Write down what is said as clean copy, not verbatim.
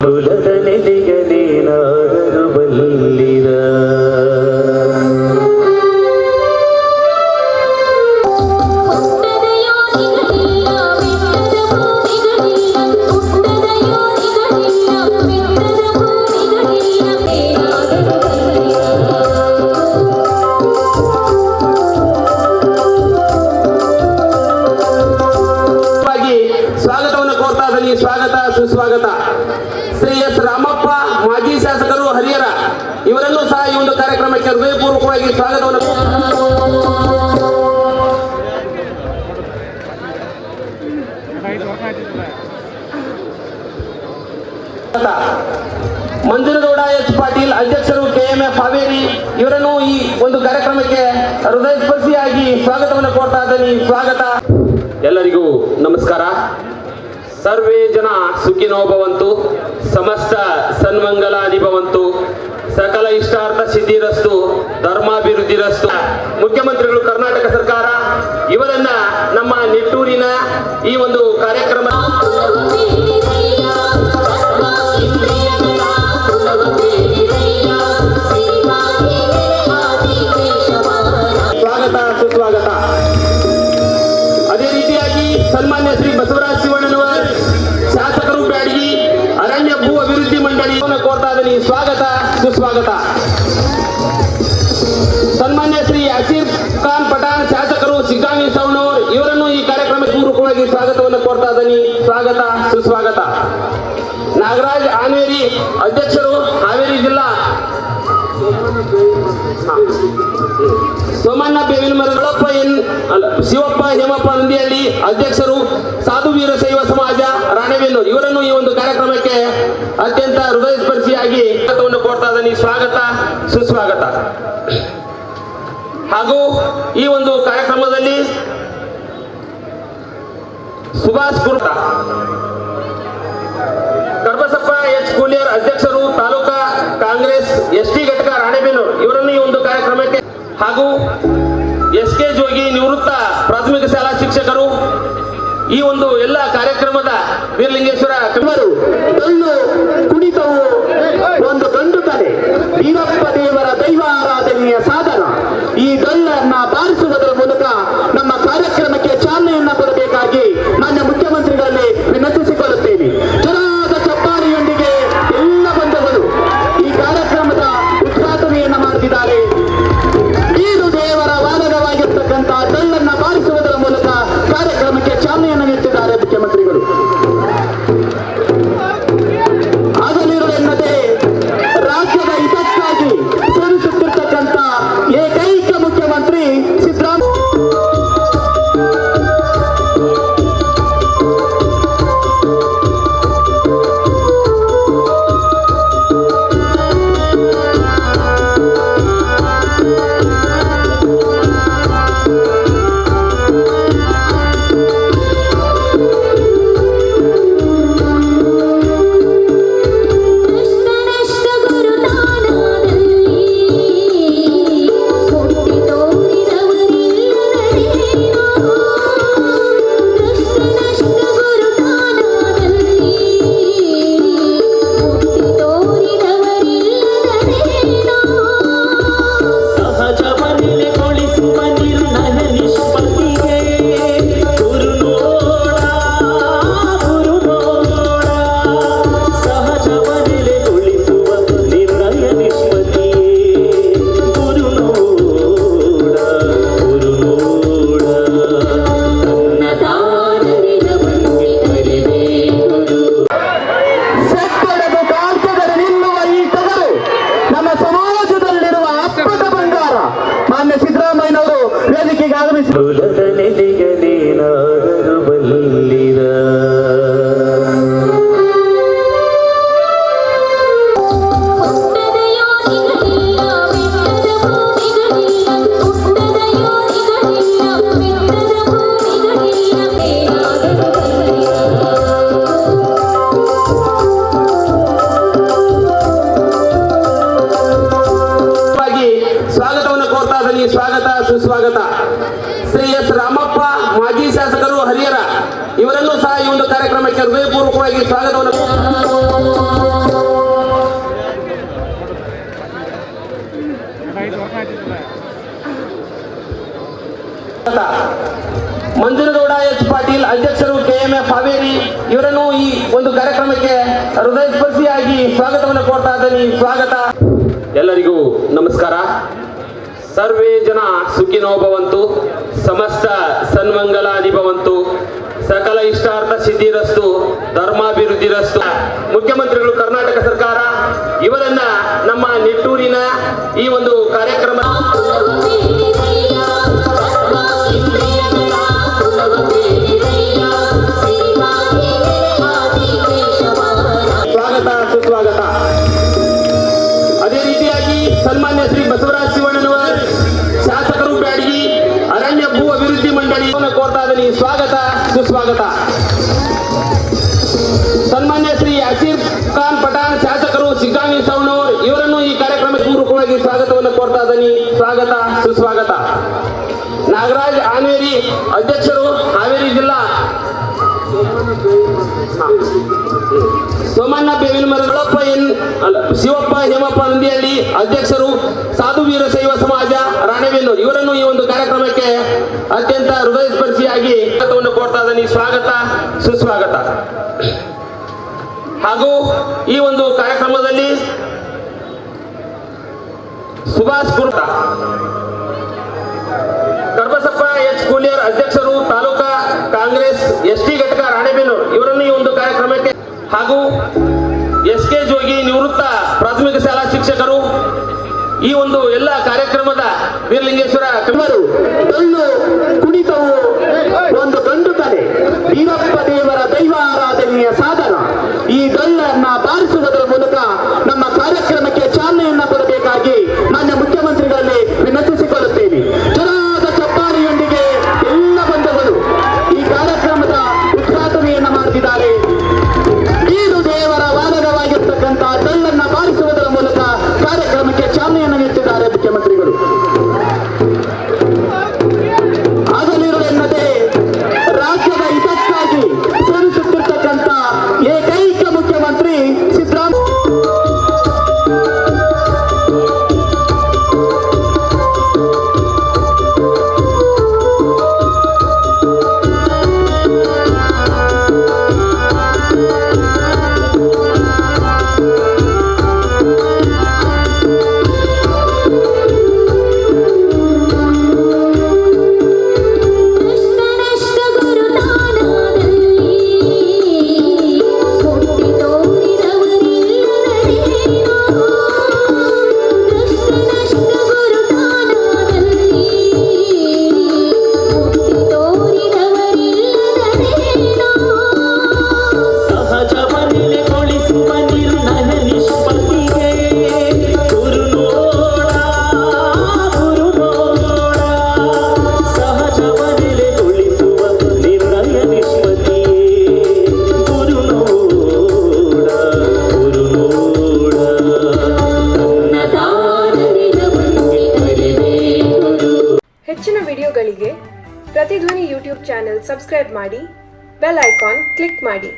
ಕುಲದ ನೆಲೆಯಲೇನಾದರೂ ಬಲ್ಲಿರ ಸ್ವಾಗತ ಸುಸ್ವಾಗತ. ಶ್ರೀ ಎಸ್ ರಾಮಪ್ಪ ಮಾಜಿ ಶಾಸಕರು ಹರಿಹರ ಇವರನ್ನು ಸಹ ಈ ಒಂದು ಕಾರ್ಯಕ್ರಮಕ್ಕೆ ಹೃದಯಪೂರ್ವಕವಾಗಿ ಸ್ವಾಗತವನ್ನು. ಮಂಜುನಗೌಡ ಎಚ್ ಪಾಟೀಲ್ ಅಧ್ಯಕ್ಷರು KMF ಹಾವೇರಿ ಇವರನ್ನು ಈ ಒಂದು ಕಾರ್ಯಕ್ರಮಕ್ಕೆ ಹೃದಯ ಸ್ಪರ್ಶಿಯಾಗಿ ಸ್ವಾಗತವನ್ನು ಕೋರ್ತಾ ಇದ್ದೀನಿ. ಸ್ವಾಗತ. ಎಲ್ಲರಿಗೂ ನಮಸ್ಕಾರ. ಸರ್ವೇ ಜನ ಸುಖಿನೋ ಭವಂತು, ಸಮಸ್ತ ಸನ್ಮಂಗಲಾನಿ ಭವಂತು, ಸಕಲ ಇಷ್ಟಾರ್ಥ ಸಿದ್ಧಿರಸ್ತು, ಧರ್ಮಾಭಿವೃದ್ಧಿರಸ್ತು. ಮುಖ್ಯಮಂತ್ರಿಗಳು ಕರ್ನಾಟಕ ಸರ್ಕಾರ ಇವರನ್ನ ನಮ್ಮ ನಿಟ್ಟೂರಿನ ಈ ಒಂದು ಕಾರ್ಯಕ್ರಮ ಸ್ವಾಗತ ಸುಸ್ವಾಗತ. ಅದೇ ರೀತಿಯಾಗಿ ಸನ್ಮಾನ್ಯ ಶ್ರೀ ಬಸವರಾಜ ಶಿವಣ್ಣನವರ ಶಾಸಕರು ಬ್ಯಾಡಗಿ ಅರಣ್ಯ ಭೂ ಅಭಿವೃದ್ಧಿ ಮಂಡಳಿ ಕೋರ್ತಾ ಇದ್ದೀನಿ. ಸ್ವಾಗತ ಸುಸ್ವಾಗತ. ಸನ್ಮಾನ್ಯ ಶ್ರೀ ಅಸೀರ್ ಖಾನ್ ಪಠಾಣ್ ಶಾಸಕರು ಶಿಗ್ಗಾಂವಿ ಸವಣೂರ್ ಇವರನ್ನು ಈ ಕಾರ್ಯಕ್ರಮಕ್ಕೆ ಪೂರ್ವಕವಾಗಿ ಸ್ವಾಗತವನ್ನು ಕೋರ್ತಾ ಇದ್ದೀನಿ. ಸ್ವಾಗತ ಸುಸ್ವಾಗತ. ನಾಗರಾಜ್ ಆನ್ವೇರಿ ಅಧ್ಯಕ್ಷರು ಹಾವೇರಿ ಜಿಲ್ಲಾ. ಸೋಮಣ್ಣ ಬೇವಿನ ಮರಗಳಪ್ಪ ಶಿವಪ್ಪ ಹೇಮಪ್ಪ ನಂದಿಹಳ್ಳಿ ಅಧ್ಯಕ್ಷರು ಸಾಧು ವೀರ ಶೈವ ಸಮಾಜ ರಾಣೆಬೆನ್ನೂರು ಇವರನ್ನು ಈ ಒಂದು ಕಾರ್ಯಕ್ರಮಕ್ಕೆ ಅತ್ಯಂತ ಹೃದಯ ಸ್ಪರ್ಶಿಯಾಗಿ ಸ್ವಾಗತವನ್ನು ಕೋರ್ತಾ ಇದ್ದೀನಿ. ಸ್ವಾಗತ ಸುಸ್ವಾಗತ. ಹಾಗೂ ಈ ಒಂದು ಕಾರ್ಯಕ್ರಮದಲ್ಲಿ ಸುಭಾಷ್ ಕುರ್ತಾ ಕರ್ಬಸಪ್ಪ ಎಚ್ ಕೂಲಿಯರ್ ಅಧ್ಯಕ್ಷರು ತಾಲೂಕಾ ಕಾಂಗ್ರೆಸ್ ST ಘಟಕ ರಾಣೆಬೆನ್ನೂರು ಇವರನ್ನು ಈ ಒಂದು ಕಾರ್ಯಕ್ರಮಕ್ಕೆ ಹಾಗೂ SK ಜೋಗಿ ನಿವೃತ್ತ ಪ್ರಾಥಮಿಕ ಶಾಲಾ ಶಿಕ್ಷಕರು ಈ ಒಂದು ಎಲ್ಲ ಕಾರ್ಯಕ್ರಮದ ವೀರಲಿಂಗೇಶ್ವರ ಡೊಳ್ಳು ಕುಣಿತವು ಒಂದು ಗಂಡು ಕಲೆ, ವೀರಪ್ಪ ದೇವರ ದೈವ ಆರಾಧನೆಯ ಸಾಧನ. ಈ ಡೊಳ್ಳನ್ನ ಬಾರಿಸುವುದರ ಮೂಲಕ ನಮ್ಮ ಕಾರ್ಯಕ್ರಮಕ್ಕೆ ಚಾಲನೆಯನ್ನ ಕೊಡಬೇಕಾಗಿ ಮಾನ್ಯ ಮುಖ್ಯಮಂತ್ರಿಗಳಲ್ಲಿ ವಿನಂತಿಸಿಕೊಳ್ಳುತ್ತೇನೆ. ಜನಾದ ಚಪ್ಪಾಳಿಯೊಂದಿಗೆ ಎಲ್ಲ ಬಂಧುಗಳು ಈ ಕಾರ್ಯಕ್ರಮದ ಉದ್ಘಾಟನೆಯನ್ನ ಮಾಡುತ್ತಿದ್ದಾರೆ. ಇದು ದೇವರ ವಾಹನವಾಗಿರ್ತಕ್ಕಂಥ ಡೊಳ್ಳನ್ನ ಬಾರಿಸುವುದರ ಮೂಲಕ ಕಾರ್ಯಕ್ರಮಕ್ಕೆ ಚಾಲನೆಯನ್ನು ನೀಡುತ್ತಿದ್ದಾರೆ ಮುಖ್ಯಮಂತ್ರಿಗಳು. ಆಗಲಿರುವೆನ್ನದೇ ರಾಜ್ಯದ ಹಿತಕ್ಕಾಗಿ ಶ್ರಮಿಸುತ್ತಿರ್ತಕ್ಕಂಥ ಏಕೈಕ ಮುಖ್ಯಮಂತ್ರಿ ಸಿದ್ದರಾಮಯ್ಯ. ಕುಲದ ನೆಲೆಯಲೇನಾದರೂ ಬಲ್ಲಿರ ಸ್ವಾಗತವನ್ನು ಕೋರ್ತಾ ಇದ್ದೀನಿ. ಸ್ವಾಗತ ಸುಸ್ವಾಗತ. ಶ್ರೀ ಎಸ್ ರಾಮಪ್ಪ ಮಾಜಿ ಶಾಸಕರು ಹರಿಹರ ಇವರನ್ನು ಸಹ ಈ ಒಂದು ಕಾರ್ಯಕ್ರಮಕ್ಕೆ ಹೃದಯಪೂರ್ವಕವಾಗಿ ಸ್ವಾಗತವನ್ನು ಮಂಜುನಗೌಡ ಎಚ್ ಪಾಟೀಲ್ ಅಧ್ಯಕ್ಷರು KMF ಹಾವೇರಿ ಇವರನ್ನು ಈ ಒಂದು ಕಾರ್ಯಕ್ರಮಕ್ಕೆ ಹೃದಯ ಸ್ಪರ್ಶಿಯಾಗಿ ಸ್ವಾಗತವನ್ನು ಕೋರ್ತಾ ಇದ್ದೀನಿ. ಸ್ವಾಗತ. ಎಲ್ಲರಿಗೂ ನಮಸ್ಕಾರ. ಸರ್ವೇ ಜನ ಸುಖಿನೋ ಭವಂತು, ಸಮಸ್ತ ಸನ್ಮಂಗಲಾನಿ ಭವಂತು, ಸಕಲ ಇಷ್ಟಾರ್ಥ ಸಿದ್ಧಿರಸ್ತು, ಧರ್ಮಾಭಿವೃದ್ಧಿರಸ್ತು. ಮುಖ್ಯಮಂತ್ರಿಗಳು ಕರ್ನಾಟಕ ಸರ್ಕಾರ ಇವರನ್ನ ನಮ್ಮ ನಿಟ್ಟೂರಿನ ಈ ಒಂದು ಕಾರ್ಯಕ್ರಮ ಸ್ವಾಗತ ಸುಸ್ವಾಗತ. ಅದೇ ರೀತಿಯಾಗಿ ಸನ್ಮಾನ್ಯ ಶ್ರೀ ಬಸವರಾಜ ಶಿವಣ್ಣನವರ್ ಶಾಸಕರು ಬ್ಯಾಡಗಿ ಅರಣ್ಯ ಭೂ ಅಭಿವೃದ್ಧಿ ಮಂಡಳಿ ಕೋರ್ತಾ ಇದ್ದೀನಿ. ಸ್ವಾಗತ ಸುಸ್ವಾಗತ. ಸನ್ಮಾನ್ಯ ಶ್ರೀ ಅಸೀರ್ ಖಾನ್ ಪಠಾಣ್ ಶಾಸಕರು ಸಿಗ್ಗಾಂವಿ ಸವಣೂರ್ ಇವರನ್ನು ಈ ಕಾರ್ಯಕ್ರಮಕ್ಕೆ ಪೂರ್ವಕವಾಗಿ ಸ್ವಾಗತವನ್ನು ಕೋರ್ತಾ ಇದ್ದೀನಿ. ಸ್ವಾಗತ ಸುಸ್ವಾಗತ. ನಾಗರಾಜ್ ಆನ್ವೇರಿ ಅಧ್ಯಕ್ಷರು ಹಾವೇರಿ ಜಿಲ್ಲಾ. ಸೋಮಣ್ಣ ಬೇವಿನ ಮರ ಶಿವಪ್ಪ ಹೇಮಪ್ಪ ನಂದಿಹಳ್ಳಿ ಅಧ್ಯಕ್ಷರು ಸಾಧು ವೀರ ಶೈವ ಸಮಾಜ ರಾಣೆಬೆನ್ನೂರು ಇವರನ್ನು ಈ ಒಂದು ಕಾರ್ಯಕ್ರಮಕ್ಕೆ ಅತ್ಯಂತ ಹೃದಯ ಸ್ಪರ್ಶಿಯಾಗಿ ಸ್ವಾಗತವನ್ನು ಕೋರ್ತಾ ಇದ್ದೀನಿ. ಸ್ವಾಗತ ಸುಸ್ವಾಗತ. ಹಾಗೂ ಈ ಒಂದು ಕಾರ್ಯಕ್ರಮದಲ್ಲಿ ಸುಭಾಷ್ ಕುರ್ತಾ ಕರ್ಬಸಪ್ಪ ಎಚ್ ಕೂಲಿಯರ್ ಅಧ್ಯಕ್ಷರು ತಾಲೂಕಾ ಕಾಂಗ್ರೆಸ್ ST ಘಟಕ ರಾಣೆಬೆನ್ನೂರು ಇವರನ್ನು ಈ ಒಂದು ಕಾರ್ಯಕ್ರಮಕ್ಕೆ ಹಾಗೂ SK ಜೋಗಿ ನಿವೃತ್ತ ಪ್ರಾಥಮಿಕ ಶಾಲಾ ಶಿಕ್ಷಕರು ಈ ಒಂದು ಎಲ್ಲ ಕಾರ್ಯಕ್ರಮದ ವೀರಲಿಂಗೇಶ್ವರ ಇವರು ಡೊಳ್ಳು ಕುಣಿತವು ಒಂದು ಗಂಡು ಕಲೆ, ವೀರಪ್ಪ ದೇವರ ದೈವ ಆರಾಧನೆಯ ಸಾಧನ. ಈ ಡೊಳ್ಳನ್ನ ಬಾರಿಸುವುದರ ಮೂಲಕ ನಮ್ಮ ಕಾರ್ಯಕ್ರಮಕ್ಕೆ ಚಾಲನೆಯನ್ನ ಕೊಡಬೇಕಾಗಿ ಮಾನ್ಯ ಮುಖ್ಯಮಂತ್ರಿಗಳಲ್ಲಿ ವಿನಂತಿಸಿಕೊಳ್ಳುತ್ತೇನೆ. ಜೋರಾದ ಚಪ್ಪಾಳೆಯೊಂದಿಗೆ ಎಲ್ಲ ಬಂಧುಗಳು ಈ ಕಾರ್ಯಕ್ರಮದ ಉದ್ಘಾಟನೆಯನ್ನ ಮಾಡುತ್ತಿದ್ದಾರೆ. ಬೀರು ದೇವರ ವಾದಕವಾಗಿರ್ತಕ್ಕಂಥ ಡೊಳ್ಳನ್ನ ಬಾರಿಸುವುದರ ಮೂಲಕ ಕಾರ್ಯಕ್ರಮಕ್ಕೆ ಚಾಲನೆಯನ್ನು ನೀಡುತ್ತಿದ್ದಾರೆ ಮುಖ್ಯಮಂತ್ರಿಗಳು. ಆಗಲಿರುವೆನ್ನದೇ ರಾಜ್ಯದ ಹಿತಕ್ಕಾಗಿ ಶ್ರಮಿಸುತ್ತಿರ್ತಕ್ಕಂಥ ಏಕೈಕ ಮುಖ್ಯಮಂತ್ರಿ ಸಿದ್ದರಾಮಯ್ಯ. ಹೆಚ್ಚಿನ ವಿಡಿಯೋಗಳಿಗೆ ಪ್ರತಿಧ್ವನಿ ಯೂಟ್ಯೂಬ್ ಚಾನೆಲ್ ಸಬ್ಸ್ಕ್ರೈಬ್ ಮಾಡಿ, ಬೆಲ್ ಐಕಾನ್ ಕ್ಲಿಕ್ ಮಾಡಿ.